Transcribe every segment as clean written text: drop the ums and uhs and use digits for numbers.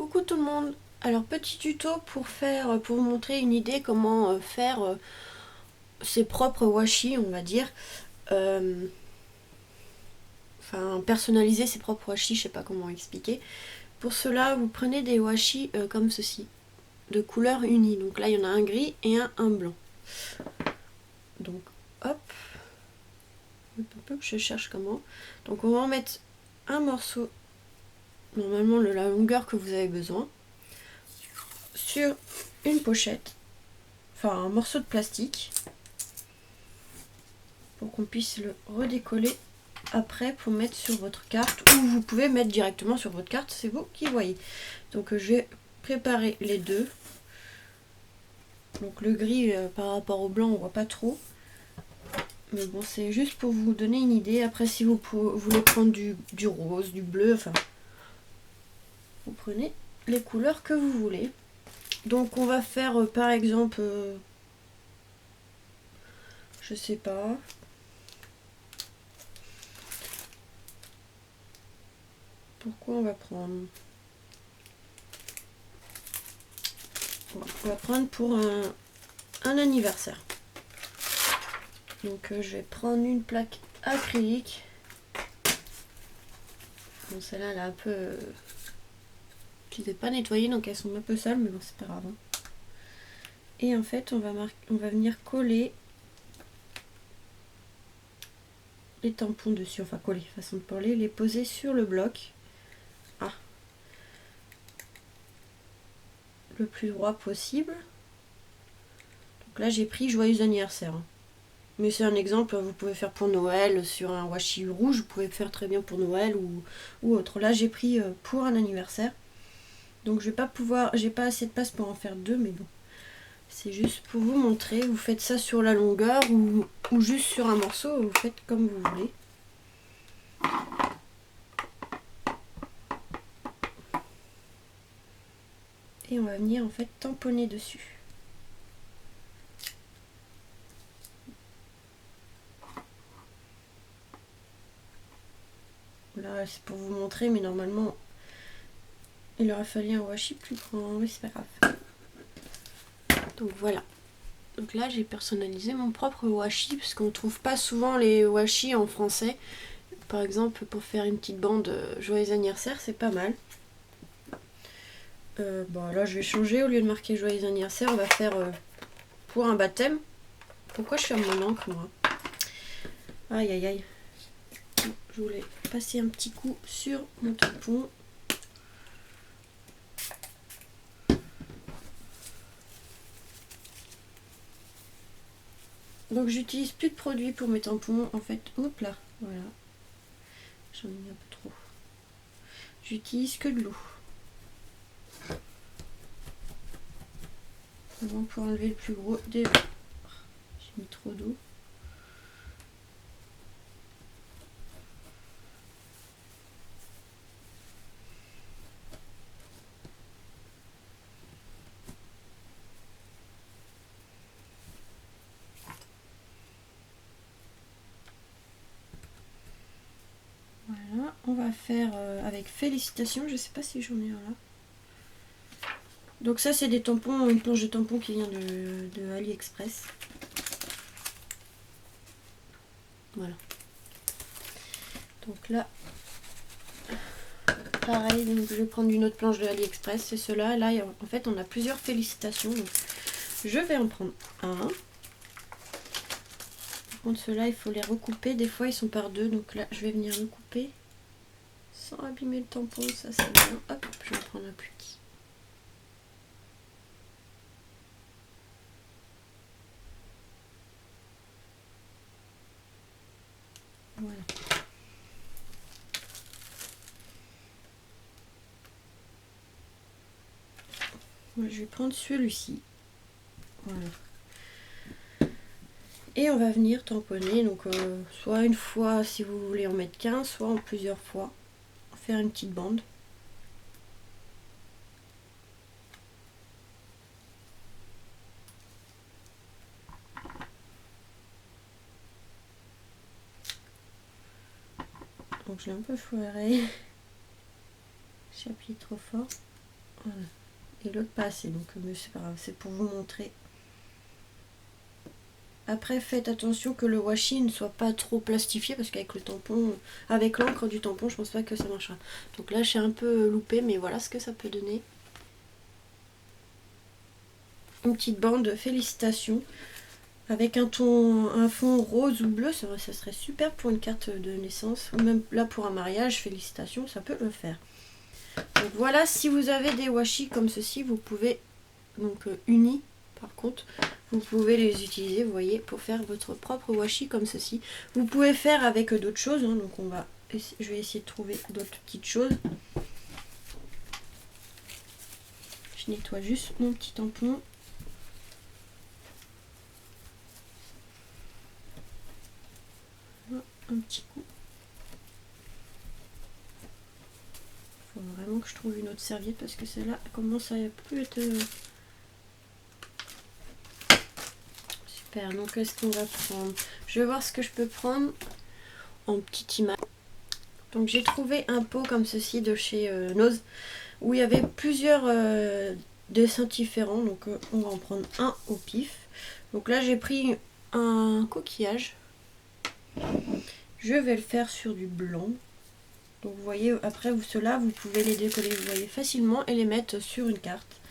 Coucou tout le monde. Alors petit tuto pour vous montrer une idée comment faire ses propres washi, on va dire. Enfin personnaliser ses propres washi, je sais pas comment expliquer. Pour cela, vous prenez des washi comme ceci, de couleur unie. Donc là il y en a un gris et un blanc. Donc hop, un peu que je cherche comment. Donc on va en mettre un morceau, normalement la longueur que vous avez besoin, sur une pochette. Enfin un morceau de plastique pour qu'on puisse le redécoller après pour mettre sur votre carte, ou vous pouvez mettre directement sur votre carte, c'est vous qui voyez. Donc je vais préparer les deux. Donc le gris par rapport au blanc on voit pas trop, mais bon c'est juste pour vous donner une idée. Après si vous voulez prendre du rose, du bleu, enfin vous prenez les couleurs que vous voulez. Donc on va faire par exemple je sais pas, pourquoi on va prendre, on va prendre pour un anniversaire. Donc je vais prendre une plaque acrylique. Bon celle-là elle a un peu je les ai pas nettoyées donc elles sont un peu sales, mais bon c'est pas grave. Et en fait on va venir coller les tampons dessus, enfin coller, façon de parler, les poser sur le bloc. Ah, le plus droit possible. Donc là j'ai pris joyeux anniversaire. Mais c'est un exemple, vous pouvez faire pour Noël sur un washi rouge, vous pouvez faire très bien pour Noël ou autre. Là j'ai pris pour un anniversaire. Donc je vais pas pouvoir, j'ai pas assez de place pour en faire deux, mais bon. C'est juste pour vous montrer, vous faites ça sur la longueur ou juste sur un morceau, vous faites comme vous voulez. Et on va venir en fait tamponner dessus. Là c'est pour vous montrer, mais normalement il aurait fallu un washi plus grand, mais c'est pas grave. Donc voilà. Donc là j'ai personnalisé mon propre washi, parce qu'on trouve pas souvent les washi en français. Par exemple pour faire une petite bande joyeux anniversaire, c'est pas mal. Bon là je vais changer, au lieu de marquer joyeux anniversaire, on va faire pour un baptême. Pourquoi je ferme mon encre moi? Aïe aïe aïe. Je voulais passer un petit coup sur mon tampon. Donc j'utilise plus de produits pour mes tampons en fait. Hop là, voilà. J'en ai mis un peu trop. J'utilise que de l'eau. Bon, pour enlever le plus gros des... J'ai mis trop d'eau. Voilà, on va faire avec Félicitations, je sais pas si j'en ai un là. Donc ça c'est des tampons, une planche de tampons qui vient de AliExpress. Voilà. Donc là, pareil, donc je vais prendre une autre planche de AliExpress, c'est cela. Là en fait on a plusieurs Félicitations. Donc je vais en prendre un. Par contre ceux-là il faut les recouper, des fois ils sont par deux, donc là je vais venir le couper sans abîmer le tampon, ça c'est bien. Hop, je vais en prendre un plus petit. Voilà. Je vais prendre celui-ci. Voilà. Et on va venir tamponner, donc soit une fois si vous voulez en mettre qu'un, soit en plusieurs fois. Faire une petite bande. Donc je l'ai un peu foiré. J'ai appuyé trop fort. Voilà. Et l'autre pas assez, donc mais c'est pas grave, c'est pour vous montrer. Après faites attention que le washi ne soit pas trop plastifié, parce qu'avec le tampon, avec l'encre du tampon, je pense pas que ça marchera. Donc là j'ai un peu loupé, mais voilà ce que ça peut donner. Une petite bande, félicitations. Avec un fond rose ou bleu, ça serait super pour une carte de naissance. Ou même là pour un mariage, félicitations, ça peut le faire. Donc voilà, si vous avez des washi comme ceci, vous pouvez, donc unis par contre, vous pouvez les utiliser, vous voyez, pour faire votre propre washi comme ceci. Vous pouvez faire avec d'autres choses, hein, donc je vais essayer de trouver d'autres petites choses. Je nettoie juste mon petit tampon. Un petit coup. Faut vraiment que je trouve une autre serviette parce que celle-là commence à plus être super. Donc qu'est-ce qu'on va prendre? Je vais voir ce que je peux prendre en petite image. Donc j'ai trouvé un pot comme ceci de chez Nose où il y avait plusieurs dessins différents. Donc on va en prendre un au pif. Donc là j'ai pris un coquillage. Je vais le faire sur du blanc. Donc vous voyez, après ceux-là, vous pouvez les décoller, vous voyez, facilement et les mettre sur une carte.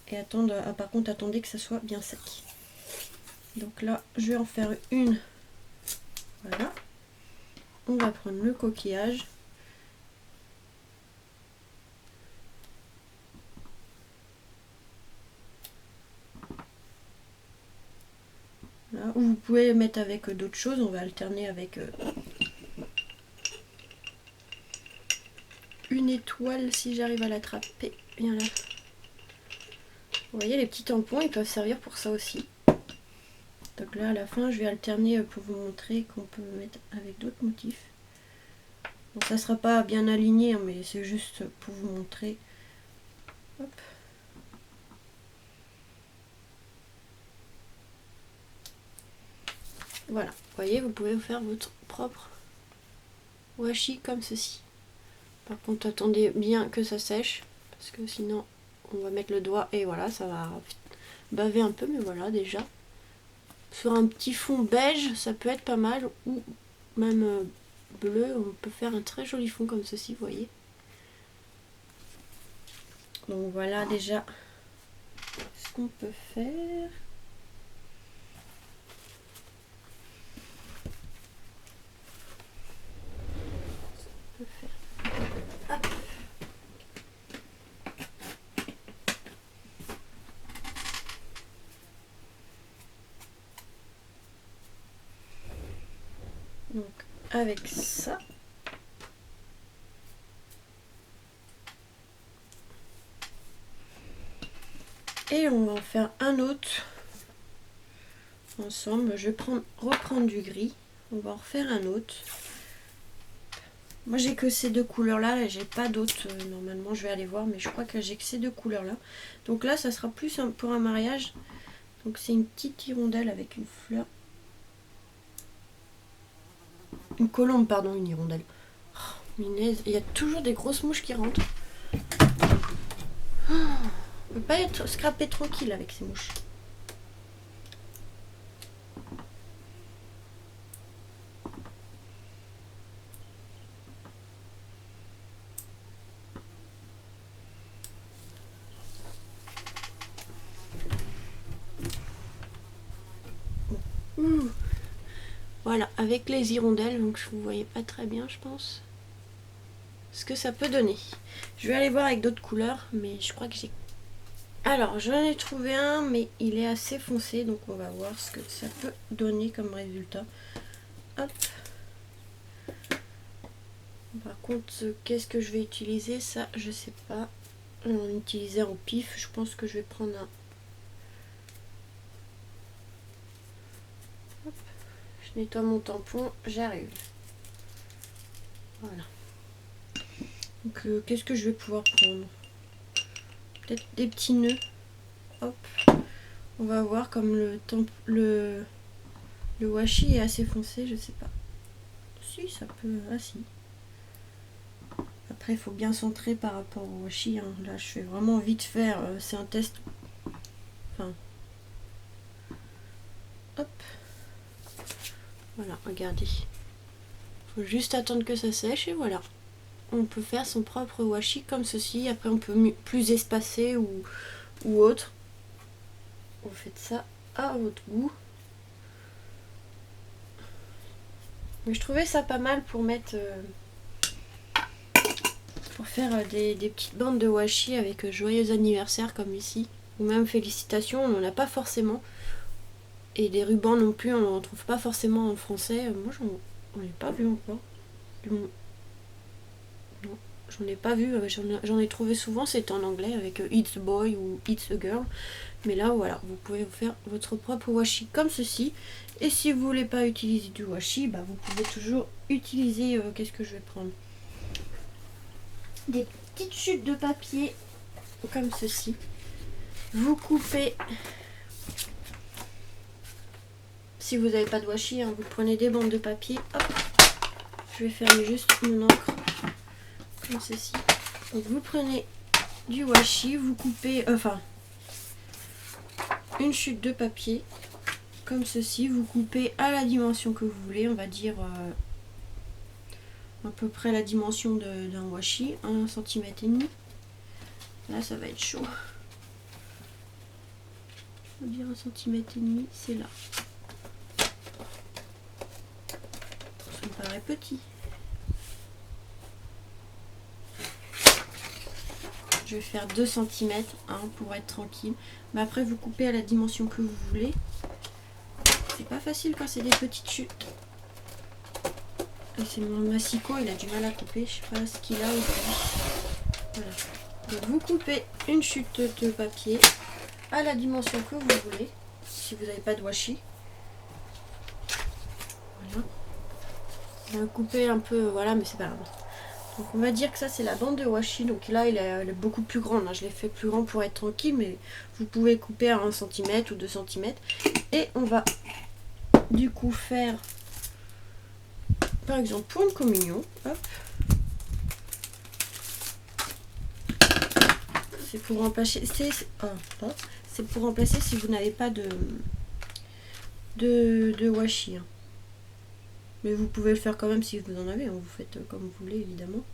Et attendre, par contre, attendez que ça soit bien sec. Donc là, je vais en faire une. Voilà. On va prendre le coquillage. Là, ou vous pouvez mettre avec d'autres choses, on va alterner avec une étoile si j'arrive à l'attraper. Bien là. Vous voyez, les petits tampons, ils peuvent servir pour ça aussi. Donc là, à la fin, je vais alterner pour vous montrer qu'on peut mettre avec d'autres motifs. Donc ça sera pas bien aligné, hein, mais c'est juste pour vous montrer. Hop. Voilà, vous voyez, vous pouvez vous faire votre propre washi comme ceci. Par contre, attendez bien que ça sèche, parce que sinon, on va mettre le doigt et voilà, ça va baver un peu, mais voilà, déjà. Sur un petit fond beige, ça peut être pas mal, ou même bleu, on peut faire un très joli fond comme ceci, vous voyez. Donc voilà déjà ce qu'on peut faire. Hop. Donc avec ça, et on va en faire un autre ensemble. Je vais reprendre du gris, on va en refaire un autre. Moi j'ai que ces deux couleurs là, j'ai pas d'autres, normalement je vais aller voir, mais je crois que j'ai que ces deux couleurs là. Donc là ça sera plus pour un mariage. Donc c'est une petite hirondelle avec une fleur. Une colombe, pardon, une hirondelle. Oh, minaise, il y a toujours des grosses mouches qui rentrent. Oh, on peut pas être scrappé tranquille avec ces mouches. Voilà, avec les hirondelles, donc je vous voyais pas très bien, je pense. Ce que ça peut donner. Je vais aller voir avec d'autres couleurs, mais je crois que j'ai... Alors, j'en ai trouvé un, mais il est assez foncé, donc on va voir ce que ça peut donner comme résultat. Hop. Par contre, qu'est-ce que je vais utiliser? Ça, je sais pas. On va utiliser au pif. Je pense que je vais prendre un... Hop. Je nettoie mon tampon, j'arrive. Voilà. Donc, qu'est-ce que je vais pouvoir prendre? Peut-être des petits nœuds. Hop. On va voir comme le washi est assez foncé, je sais pas. Si, ça peut... Ah si. Hop. Après il faut bien centrer par rapport au washi, hein. Là je fais vraiment vite faire, c'est un test. Enfin, hop, voilà, regardez. Faut juste attendre que ça sèche et voilà. On peut faire son propre washi comme ceci. Après on peut plus espacer ou autre. Vous faites ça à votre goût. Mais je trouvais ça pas mal pour mettre pour faire des petites bandes de washi avec joyeux anniversaire comme ici, ou même félicitations, on n'en a pas forcément. Et des rubans non plus, on n'en trouve pas forcément en français. Moi j'en ai pas vu encore. Non, j'en ai pas vu, j'en ai trouvé souvent, c'est en anglais avec It's a boy ou It's a girl. Mais là voilà, vous pouvez vous faire votre propre washi comme ceci. Et si vous voulez pas utiliser du washi, bah vous pouvez toujours utiliser, qu'est-ce que je vais prendre, des petites chutes de papier comme ceci. Vous coupez, si vous n'avez pas de washi, hein, vous prenez des bandes de papier. Hop, je vais fermer juste mon encre comme ceci. Donc vous prenez du washi, vous coupez, une chute de papier comme ceci, vous coupez à la dimension que vous voulez, on va dire à peu près la dimension d'un washi, 1,5 cm. Là ça va être chaud. On va dire 1,5 cm, c'est là. Ça me paraît petit. Je vais faire 2 cm pour être tranquille. Mais après vous coupez à la dimension que vous voulez. C'est pas facile quand c'est des petites chutes. Et c'est mon massicot, il a du mal à couper, je sais pas ce qu'il a aujourd'hui. Voilà. Donc vous coupez une chute de papier à la dimension que vous voulez, si vous n'avez pas de washi. Voilà. On va couper un peu, voilà, mais c'est pas grave. Donc on va dire que ça c'est la bande de washi. Donc là elle est beaucoup plus grande, hein. Je l'ai fait plus grand pour être tranquille, mais vous pouvez couper à 1 cm ou 2 cm. Et on va du coup faire, par exemple pour une communion, hop. C'est pour remplacer, c'est pour remplacer si vous n'avez pas de washi, hein. Mais vous pouvez le faire quand même si vous en avez, hein. Vous faites comme vous voulez évidemment.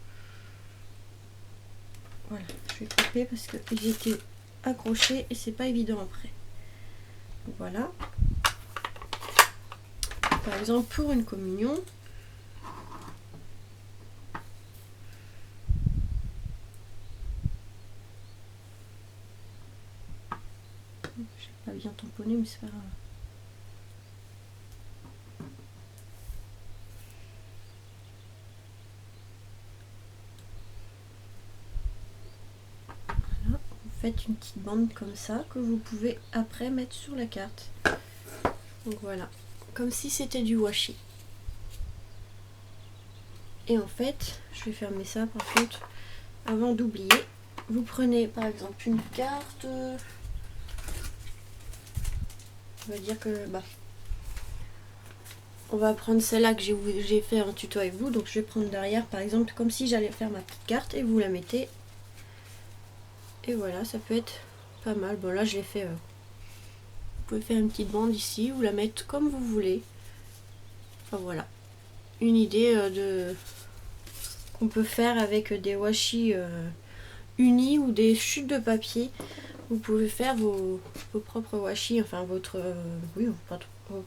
Voilà, je vais couper parce que ils étaient accrochés et c'est pas évident après. Donc voilà. Par exemple pour une communion, j'ai pas bien tamponné mais c'est pas grave. Voilà, vous faites une petite bande comme ça que vous pouvez après mettre sur la carte. Donc voilà, comme si c'était du washi. Et en fait, je vais fermer ça par contre, avant d'oublier, vous prenez par exemple une carte, on va dire que, on va prendre celle-là que j'ai fait un tuto avec vous, donc je vais prendre derrière par exemple, comme si j'allais faire ma petite carte, et vous la mettez, et voilà, ça peut être pas mal. Bon là je l'ai fait, vous pouvez faire une petite bande ici, ou la mettre comme vous voulez. Enfin voilà, une idée qu'on peut faire avec des washi unis ou des chutes de papier. Vous pouvez faire vos propres washi, enfin vos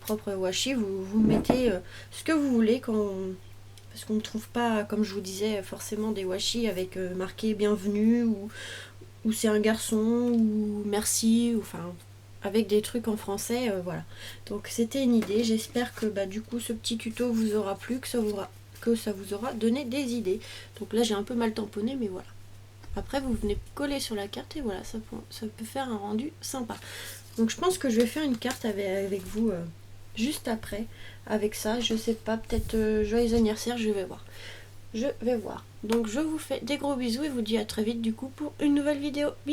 propres washi, vous mettez ce que vous voulez parce qu'on ne trouve pas, comme je vous disais, forcément des washi avec marqué bienvenue ou c'est un garçon ou merci, ou enfin avec des trucs en français, voilà. Donc c'était une idée, j'espère que du coup ce petit tuto vous aura plu, que ça vous aura donné des idées. Donc là j'ai un peu mal tamponné, mais voilà. Après vous venez coller sur la carte et voilà, ça peut faire un rendu sympa. Donc je pense que je vais faire une carte avec vous juste après, avec ça, je sais pas, peut-être joyeux anniversaire, je vais voir. Donc je vous fais des gros bisous et vous dis à très vite du coup pour une nouvelle vidéo.